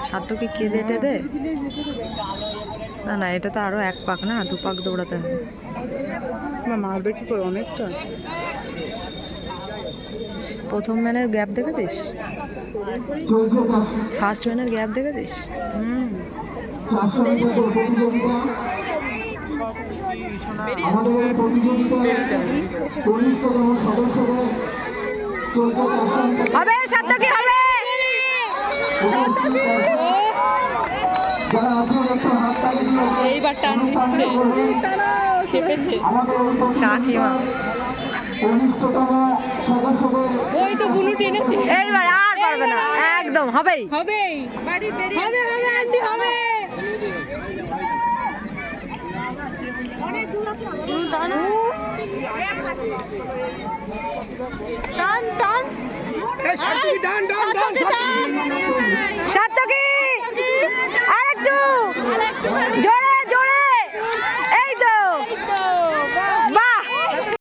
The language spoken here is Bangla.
সার্থকে কে দেটে দে? না না, এটা তো আরো 1 পাক না, 2 পাক দৌড়াতে হবে। না মারবে কি করে, অনেকটা। প্রথম ম্যানের গ্যাপ দেখেছিস? ফার্স্ট ম্যানের গ্যাপ দেখেছিস? হবে সার্থকী হবে। এইবার টান দিচ্ছে, খেপেছে কাকিমা। ওই তো বুলু টেনেছে, এইবার আর পারবে না, একদম হবেই হবেই, হবে হবে আন্টি হবে। টান টান, টান টান টান।